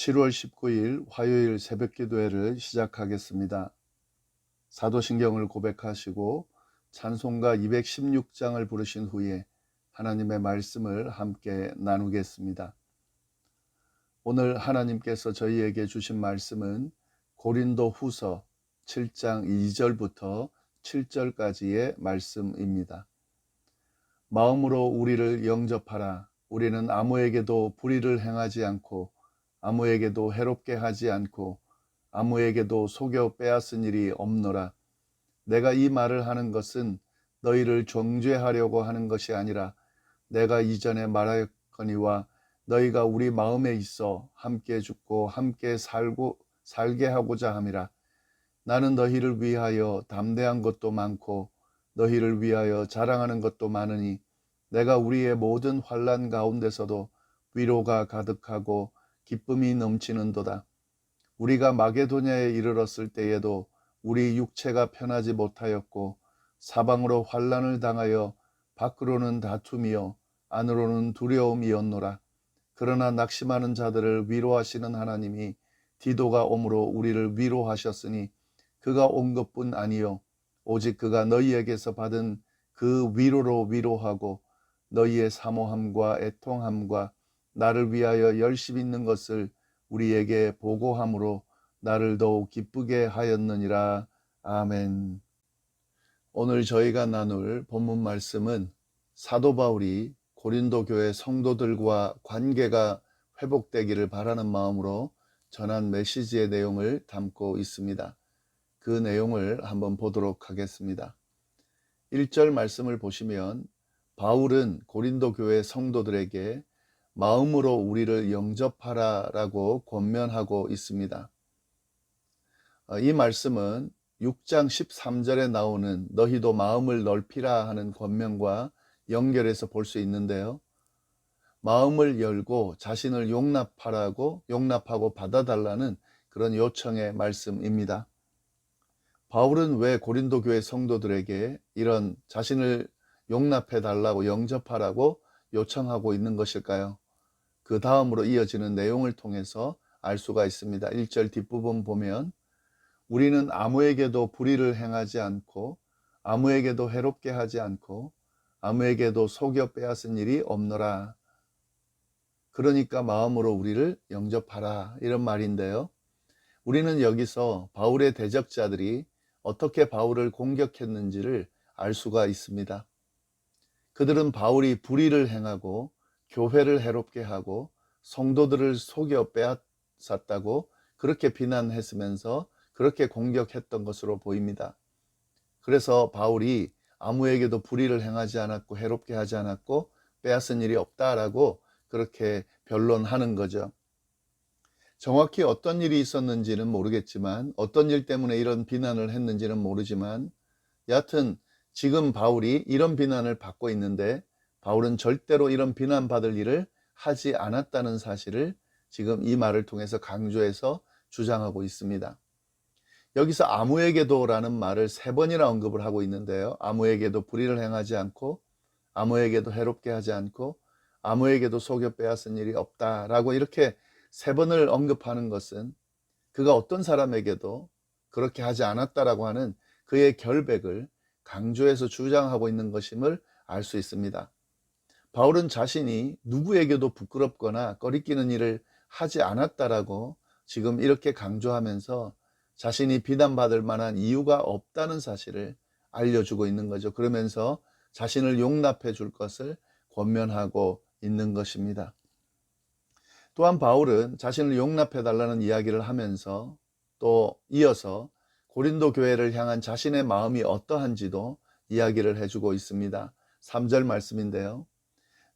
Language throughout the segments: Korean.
7월 19일 화요일 새벽기도회를 시작하겠습니다. 사도신경을 고백하시고 찬송가 216장을 부르신 후에 하나님의 말씀을 함께 나누겠습니다. 오늘 하나님께서 저희에게 주신 말씀은 고린도 후서 7장 2절부터 7절까지의 말씀입니다. 마음으로 우리를 영접하라. 우리는 아무에게도 불의를 행하지 않고 아무에게도 해롭게 하지 않고 아무에게도 속여 빼앗은 일이 없노라. 내가 이 말을 하는 것은 너희를 정죄하려고 하는 것이 아니라 내가 이전에 말하였거니와 너희가 우리 마음에 있어 함께 죽고 함께 살게 하고자 함이라. 나는 너희를 위하여 담대한 것도 많고 너희를 위하여 자랑하는 것도 많으니 내가 우리의 모든 환난 가운데서도 위로가 가득하고 기쁨이 넘치는도다. 우리가 마게도냐에 이르렀을 때에도 우리 육체가 편하지 못하였고 사방으로 환난을 당하여 밖으로는 다툼이요 안으로는 두려움이었노라. 그러나 낙심하는 자들을 위로하시는 하나님이 디도가 오므로 우리를 위로하셨으니 그가 온 것뿐 아니요 오직 그가 너희에게서 받은 그 위로로 위로하고 너희의 사모함과 애통함과 나를 위하여 열심 있는 것을 우리에게 보고함으로 나를 더욱 기쁘게 하였느니라. 아멘. 오늘 저희가 나눌 본문 말씀은 사도 바울이 고린도 교회 성도들과 관계가 회복되기를 바라는 마음으로 전한 메시지의 내용을 담고 있습니다. 그 내용을 한번 보도록 하겠습니다. 1절 말씀을 보시면 바울은 고린도 교회 성도들에게 마음으로 우리를 영접하라 라고 권면하고 있습니다. 이 말씀은 6장 13절에 나오는 너희도 마음을 넓히라 하는 권면과 연결해서 볼 수 있는데요. 마음을 열고 자신을 용납하고 받아달라는 그런 요청의 말씀입니다. 바울은 왜 고린도 교회 성도들에게 이런 자신을 용납해 달라고 영접하라고 요청하고 있는 것일까요? 그 다음으로 이어지는 내용을 통해서 알 수가 있습니다. 1절 뒷부분 보면 우리는 아무에게도 불의를 행하지 않고 아무에게도 해롭게 하지 않고 아무에게도 속여 빼앗은 일이 없노라. 그러니까 마음으로 우리를 영접하라 이런 말인데요. 우리는 여기서 바울의 대적자들이 어떻게 바울을 공격했는지를 알 수가 있습니다. 그들은 바울이 불의를 행하고 교회를 해롭게 하고 성도들을 속여 빼앗았다고 그렇게 비난했으면서 그렇게 공격했던 것으로 보입니다. 그래서 바울이 아무에게도 불의를 행하지 않았고 해롭게 하지 않았고 빼앗은 일이 없다라고 그렇게 변론하는 거죠. 정확히 어떤 일이 있었는지는 모르겠지만 어떤 일 때문에 이런 비난을 했는지는 모르지만 여하튼 지금 바울이 이런 비난을 받고 있는데 바울은 절대로 이런 비난받을 일을 하지 않았다는 사실을 지금 이 말을 통해서 강조해서 주장하고 있습니다. 여기서 아무에게도 라는 말을 3번이나 언급을 하고 있는데요. 아무에게도 불의를 행하지 않고 아무에게도 해롭게 하지 않고 아무에게도 속여 빼앗은 일이 없다라고 이렇게 3번을 언급하는 것은 그가 어떤 사람에게도 그렇게 하지 않았다라고 하는 그의 결백을 강조해서 주장하고 있는 것임을 알 수 있습니다. 바울은 자신이 누구에게도 부끄럽거나 꺼리끼는 일을 하지 않았다라고 지금 이렇게 강조하면서 자신이 비난받을 만한 이유가 없다는 사실을 알려주고 있는 거죠. 그러면서 자신을 용납해 줄 것을 권면하고 있는 것입니다. 또한 바울은 자신을 용납해 달라는 이야기를 하면서 또 이어서 고린도 교회를 향한 자신의 마음이 어떠한지도 이야기를 해주고 있습니다. 3절 말씀인데요.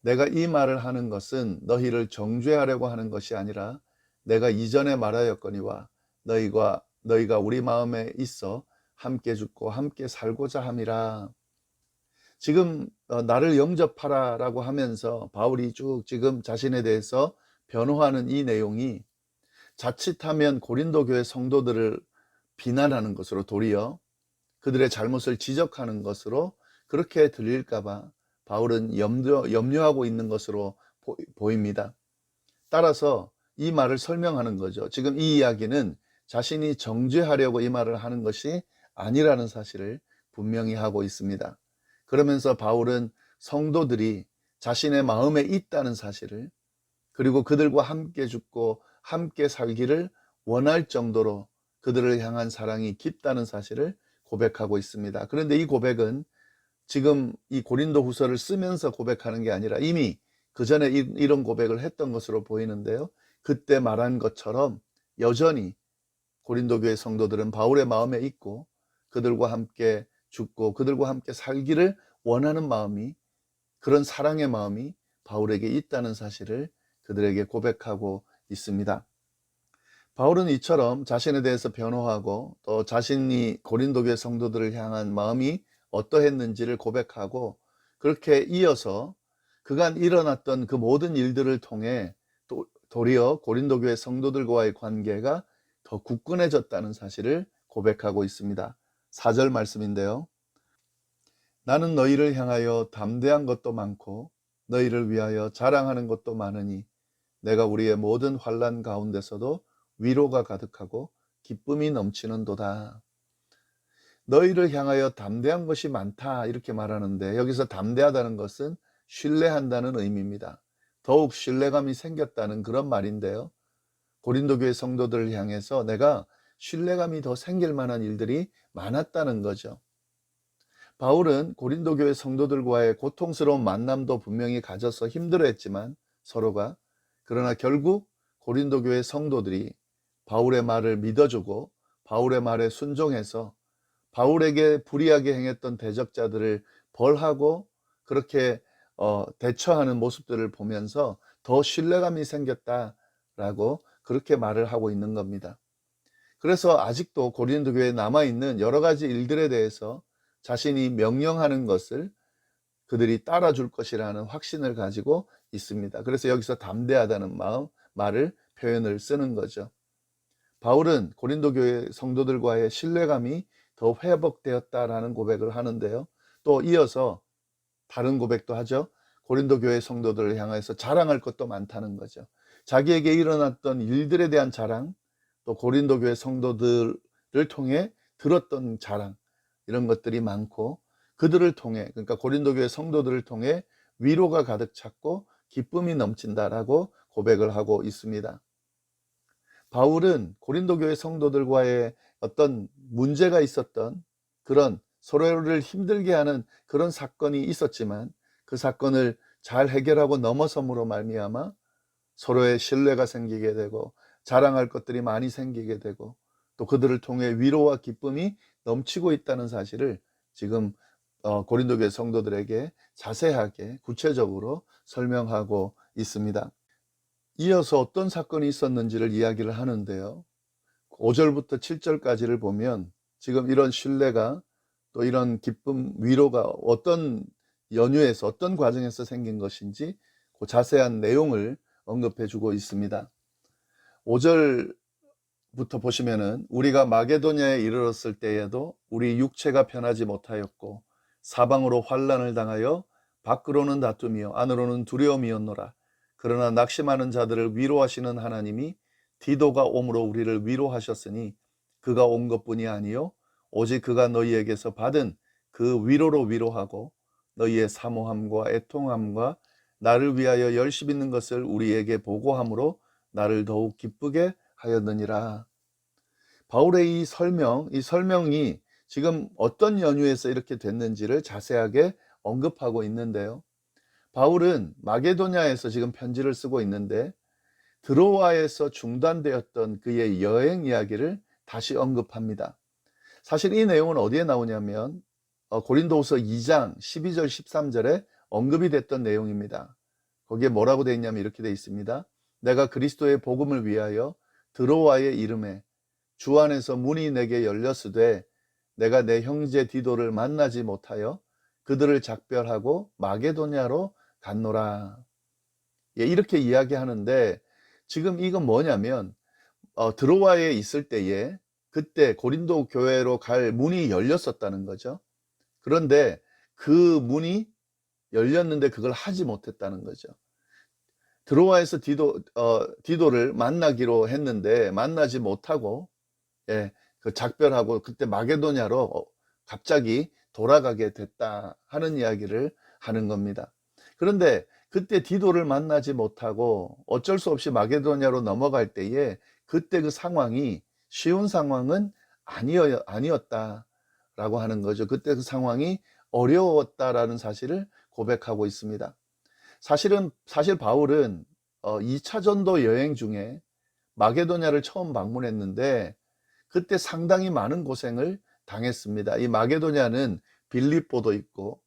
내가 이 말을 하는 것은 너희를 정죄하려고 하는 것이 아니라 내가 이전에 말하였거니와 너희가 우리 마음에 있어 함께 죽고 함께 살고자 함이라. 지금 나를 영접하라 라고 하면서 바울이 쭉 지금 자신에 대해서 변호하는 이 내용이 자칫하면 고린도 교회 성도들을 비난하는 것으로 도리어 그들의 잘못을 지적하는 것으로 그렇게 들릴까봐 바울은 염려하고 있는 것으로 보입니다. 따라서 이 말을 설명하는 거죠. 지금 이 이야기는 자신이 정죄하려고 이 말을 하는 것이 아니라는 사실을 분명히 하고 있습니다. 그러면서 바울은 성도들이 자신의 마음에 있다는 사실을, 그리고 그들과 함께 죽고 함께 살기를 원할 정도로 그들을 향한 사랑이 깊다는 사실을 고백하고 있습니다. 그런데 이 고백은 지금 이 고린도 후서를 쓰면서 고백하는 게 아니라 이미 그 전에 이런 고백을 했던 것으로 보이는데요. 그때 말한 것처럼 여전히 고린도 교회 성도들은 바울의 마음에 있고 그들과 함께 죽고 그들과 함께 살기를 원하는 마음이, 그런 사랑의 마음이 바울에게 있다는 사실을 그들에게 고백하고 있습니다. 바울은 이처럼 자신에 대해서 변호하고 또 자신이 고린도 교회 성도들을 향한 마음이 어떠했는지를 고백하고, 그렇게 이어서 그간 일어났던 그 모든 일들을 통해 도리어 고린도 교회 성도들과의 관계가 더 굳건해졌다는 사실을 고백하고 있습니다. 4절 말씀인데요. 나는 너희를 향하여 담대한 것도 많고 너희를 위하여 자랑하는 것도 많으니 내가 우리의 모든 환난 가운데서도 위로가 가득하고 기쁨이 넘치는도다. 너희를 향하여 담대한 것이 많다 이렇게 말하는데, 여기서 담대하다는 것은 신뢰한다는 의미입니다. 더욱 신뢰감이 생겼다는 그런 말인데요. 고린도 교회 성도들을 향해서 내가 신뢰감이 더 생길 만한 일들이 많았다는 거죠. 바울은 고린도 교회 성도들과의 고통스러운 만남도 분명히 가져서 힘들어했지만 서로가, 그러나 결국 고린도 교회 성도들이 바울의 말을 믿어주고 바울의 말에 순종해서 바울에게 불의하게 행했던 대적자들을 벌하고 그렇게 대처하는 모습들을 보면서 더 신뢰감이 생겼다라고 그렇게 말을 하고 있는 겁니다. 그래서 아직도 고린도 교회에 남아있는 여러 가지 일들에 대해서 자신이 명령하는 것을 그들이 따라줄 것이라는 확신을 가지고 있습니다. 그래서 여기서 담대하다는 말을 표현을 쓰는 거죠. 바울은 고린도 교회 성도들과의 신뢰감이 더 회복되었다라는 고백을 하는데요. 또 이어서 다른 고백도 하죠. 고린도 교회 성도들을 향해서 자랑할 것도 많다는 거죠. 자기에게 일어났던 일들에 대한 자랑, 또 고린도 교회 성도들을 통해 들었던 자랑, 이런 것들이 많고 그들을 통해, 그러니까 고린도 교회 성도들을 통해 위로가 가득 찼고 기쁨이 넘친다라고 고백을 하고 있습니다. 바울은 고린도 교회 성도들과의 어떤 문제가 있었던, 그런 서로를 힘들게 하는 그런 사건이 있었지만 그 사건을 잘 해결하고 넘어섬으로 말미암아 서로의 신뢰가 생기게 되고 자랑할 것들이 많이 생기게 되고 또 그들을 통해 위로와 기쁨이 넘치고 있다는 사실을 지금 고린도 교회 성도들에게 자세하게 구체적으로 설명하고 있습니다. 이어서 어떤 사건이 있었는지를 이야기를 하는데요. 5절부터 7절까지를 보면 지금 이런 신뢰가, 또 이런 기쁨, 위로가 어떤 연유에서 어떤 과정에서 생긴 것인지 그 자세한 내용을 언급해 주고 있습니다. 5절부터 보시면은 우리가 마게도냐에 이르렀을 때에도 우리 육체가 편하지 못하였고 사방으로 환난을 당하여 밖으로는 다툼이요 안으로는 두려움이었노라. 그러나 낙심하는 자들을 위로하시는 하나님이 디도가 옴으로 우리를 위로하셨으니 그가 온 것뿐이 아니요 오직 그가 너희에게서 받은 그 위로로 위로하고 너희의 사모함과 애통함과 나를 위하여 열심 있는 것을 우리에게 보고함으로 나를 더욱 기쁘게 하였느니라. 바울의 이 설명이 지금 어떤 연유에서 이렇게 됐는지를 자세하게 언급하고 있는데요. 바울은 마게도냐에서 지금 편지를 쓰고 있는데 드로아에서 중단되었던 그의 여행 이야기를 다시 언급합니다. 사실 이 내용은 어디에 나오냐면 고린도후서 2장 12절 13절에 언급이 됐던 내용입니다. 거기에 뭐라고 되어 있냐면 이렇게 되어 있습니다. 내가 그리스도의 복음을 위하여 드로아의 이름에 주 안에서 문이 내게 열렸으되 내가 내 형제 디도를 만나지 못하여 그들을 작별하고 마게도냐로 갔노라. 예, 이렇게 이야기하는데 지금 이건 뭐냐면 드로아에 있을 때에 그때 고린도 교회로 갈 문이 열렸었다는 거죠. 그런데 그 문이 열렸는데 그걸 하지 못했다는 거죠. 드로아에서 디도를 만나기로 했는데 만나지 못하고, 예, 그 작별하고 그때 마게도냐로 갑자기 돌아가게 됐다 하는 이야기를 하는 겁니다. 그런데 그때 디도를 만나지 못하고 어쩔 수 없이 마게도냐로 넘어갈 때에 그때 그 상황이 쉬운 상황은 아니었다라고 하는 거죠. 그때 그 상황이 어려웠다라는 사실을 고백하고 있습니다. 사실 바울은 2차 전도 여행 중에 마게도냐를 처음 방문했는데 그때 상당히 많은 고생을 당했습니다. 이 마게도냐는 빌립보도 있고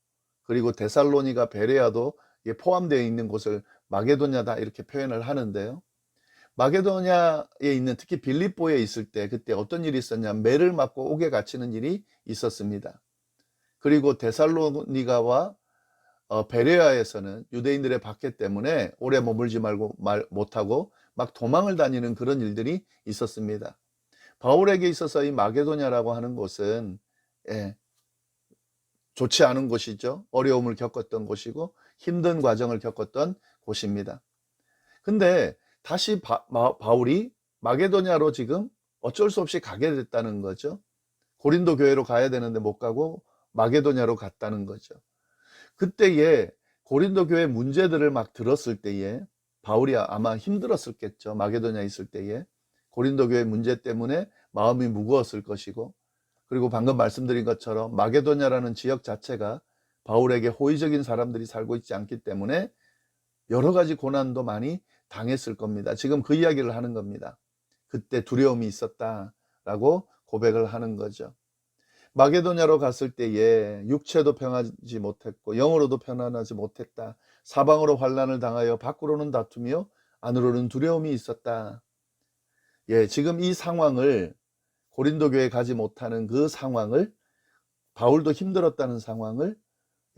그리고 데살로니가 베레아도 포함되어 있는 곳을 마게도냐다 이렇게 표현을 하는데요. 마게도냐에 있는 특히 빌립보에 있을 때 그때 어떤 일이 있었냐면 매를 맞고 옥에 갇히는 일이 있었습니다. 그리고 데살로니가와 베레아에서는 유대인들의 박해 때문에 오래 머물지 못하고 막 도망을 다니는 그런 일들이 있었습니다. 바울에게 있어서 이 마게도냐라고 하는 곳은, 예, 좋지 않은 곳이죠. 어려움을 겪었던 곳이고 힘든 과정을 겪었던 곳입니다. 근데 다시 바울이 마게도냐로 지금 어쩔 수 없이 가게 됐다는 거죠. 고린도 교회로 가야 되는데 못 가고 마게도냐로 갔다는 거죠. 그때에 고린도 교회 문제들을 막 들었을 때에 바울이 아마 힘들었었겠죠. 마게도냐에 있을 때에 고린도 교회 문제 때문에 마음이 무거웠을 것이고, 그리고 방금 말씀드린 것처럼 마게도냐라는 지역 자체가 바울에게 호의적인 사람들이 살고 있지 않기 때문에 여러 가지 고난도 많이 당했을 겁니다. 지금 그 이야기를 하는 겁니다. 그때 두려움이 있었다라고 고백을 하는 거죠. 마게도냐로 갔을 때에 육체도 평하지 못했고 영으로도 편안하지 못했다. 사방으로 환난을 당하여 밖으로는 다투며 안으로는 두려움이 있었다. 예, 지금 이 상황을 고린도 교회에 가지 못하는 그 상황을 바울도 힘들었다는 상황을,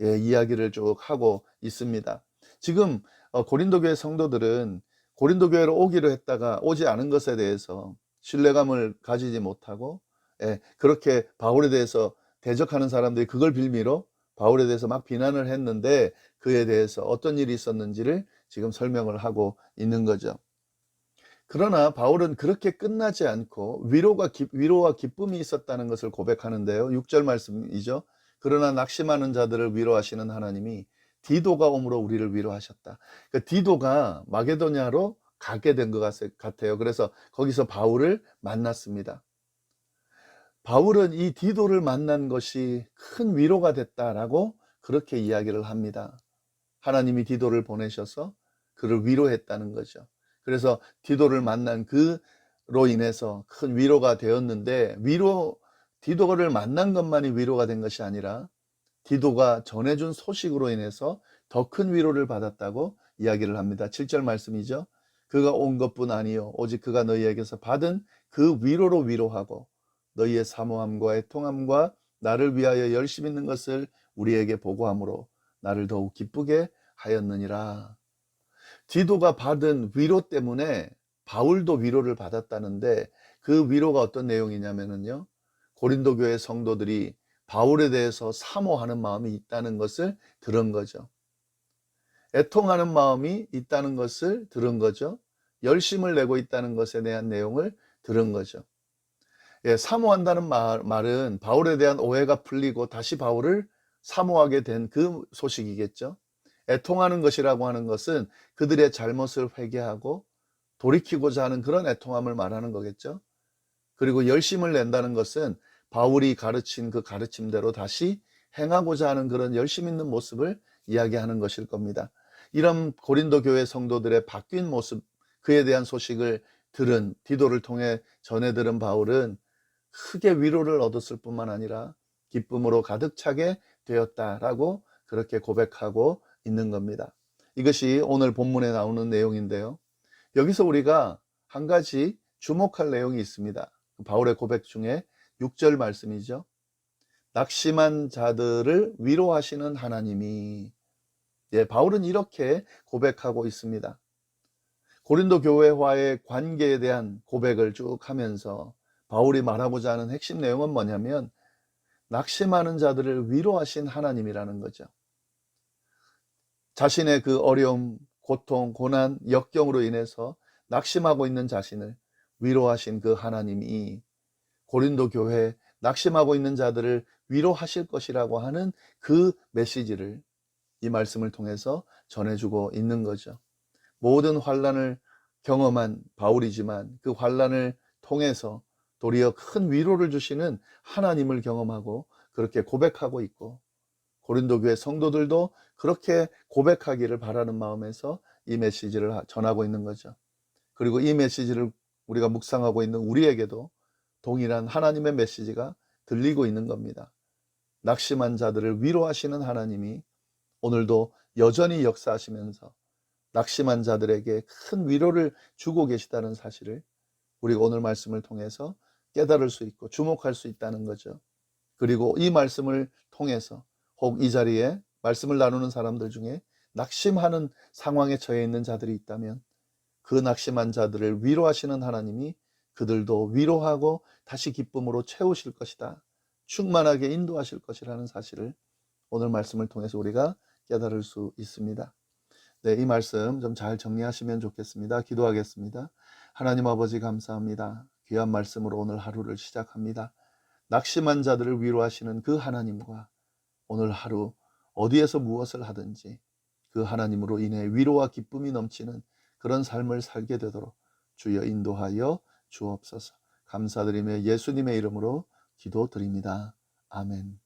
예, 이야기를 쭉 하고 있습니다. 지금 고린도 교회 성도들은 고린도 교회로 오기로 했다가 오지 않은 것에 대해서 신뢰감을 가지지 못하고, 예, 그렇게 바울에 대해서 대적하는 사람들이 그걸 빌미로 바울에 대해서 막 비난을 했는데 그에 대해서 어떤 일이 있었는지를 지금 설명을 하고 있는 거죠. 그러나 바울은 그렇게 끝나지 않고 위로와 기쁨이 있었다는 것을 고백하는데요. 6절 말씀이죠. 그러나 낙심하는 자들을 위로하시는 하나님이 디도가 오므로 우리를 위로하셨다. 그러니까 디도가 마게도냐로 가게 된 것 같아요. 그래서 거기서 바울을 만났습니다. 바울은 이 디도를 만난 것이 큰 위로가 됐다라고 그렇게 이야기를 합니다. 하나님이 디도를 보내셔서 그를 위로했다는 거죠. 그래서 디도를 만난 그로 인해서 큰 위로가 되었는데, 디도를 만난 것만이 위로가 된 것이 아니라 디도가 전해준 소식으로 인해서 더 큰 위로를 받았다고 이야기를 합니다. 7절 말씀이죠. 그가 온 것뿐 아니요 오직 그가 너희에게서 받은 그 위로로 위로하고 너희의 사모함과 애통함과 나를 위하여 열심 있는 것을 우리에게 보고함으로 나를 더욱 기쁘게 하였느니라. 디도가 받은 위로 때문에 바울도 위로를 받았다는데 그 위로가 어떤 내용이냐면요, 고린도 교회 성도들이 바울에 대해서 사모하는 마음이 있다는 것을 들은 거죠. 애통하는 마음이 있다는 것을 들은 거죠. 열심을 내고 있다는 것에 대한 내용을 들은 거죠. 예, 사모한다는 말은 바울에 대한 오해가 풀리고 다시 바울을 사모하게 된 그 소식이겠죠. 애통하는 것이라고 하는 것은 그들의 잘못을 회개하고 돌이키고자 하는 그런 애통함을 말하는 거겠죠. 그리고 열심을 낸다는 것은 바울이 가르친 그 가르침대로 다시 행하고자 하는 그런 열심 있는 모습을 이야기하는 것일 겁니다. 이런 고린도 교회 성도들의 바뀐 모습, 그에 대한 소식을 들은, 디도를 통해 전해 들은 바울은 크게 위로를 얻었을 뿐만 아니라 기쁨으로 가득 차게 되었다라고 그렇게 고백하고 있는 겁니다. 이것이 오늘 본문에 나오는 내용인데요. 여기서 우리가 한 가지 주목할 내용이 있습니다. 바울의 고백 중에 6절 말씀이죠. 낙심한 자들을 위로하시는 하나님이, 예, 바울은 이렇게 고백하고 있습니다. 고린도 교회와의 관계에 대한 고백을 쭉 하면서 바울이 말하고자 하는 핵심 내용은 뭐냐면 낙심하는 자들을 위로하신 하나님이라는 거죠. 자신의 그 어려움, 고통, 고난, 역경으로 인해서 낙심하고 있는 자신을 위로하신 그 하나님이 고린도 교회에 낙심하고 있는 자들을 위로하실 것이라고 하는 그 메시지를 이 말씀을 통해서 전해주고 있는 거죠. 모든 환난을 경험한 바울이지만 그 환난을 통해서 도리어 큰 위로를 주시는 하나님을 경험하고 그렇게 고백하고 있고, 고린도 교회 성도들도 그렇게 고백하기를 바라는 마음에서 이 메시지를 전하고 있는 거죠. 그리고 이 메시지를 우리가 묵상하고 있는 우리에게도 동일한 하나님의 메시지가 들리고 있는 겁니다. 낙심한 자들을 위로하시는 하나님이 오늘도 여전히 역사하시면서 낙심한 자들에게 큰 위로를 주고 계시다는 사실을 우리가 오늘 말씀을 통해서 깨달을 수 있고 주목할 수 있다는 거죠. 그리고 이 말씀을 통해서 혹 이 자리에 말씀을 나누는 사람들 중에 낙심하는 상황에 처해 있는 자들이 있다면 그 낙심한 자들을 위로하시는 하나님이 그들도 위로하고 다시 기쁨으로 채우실 것이다, 충만하게 인도하실 것이라는 사실을 오늘 말씀을 통해서 우리가 깨달을 수 있습니다. 네, 이 말씀 좀 잘 정리하시면 좋겠습니다. 기도하겠습니다. 하나님 아버지 감사합니다. 귀한 말씀으로 오늘 하루를 시작합니다. 낙심한 자들을 위로하시는 그 하나님과 오늘 하루 어디에서 무엇을 하든지 그 하나님으로 인해 위로와 기쁨이 넘치는 그런 삶을 살게 되도록 주여 인도하여 주옵소서. 감사드리며 예수님의 이름으로 기도드립니다. 아멘.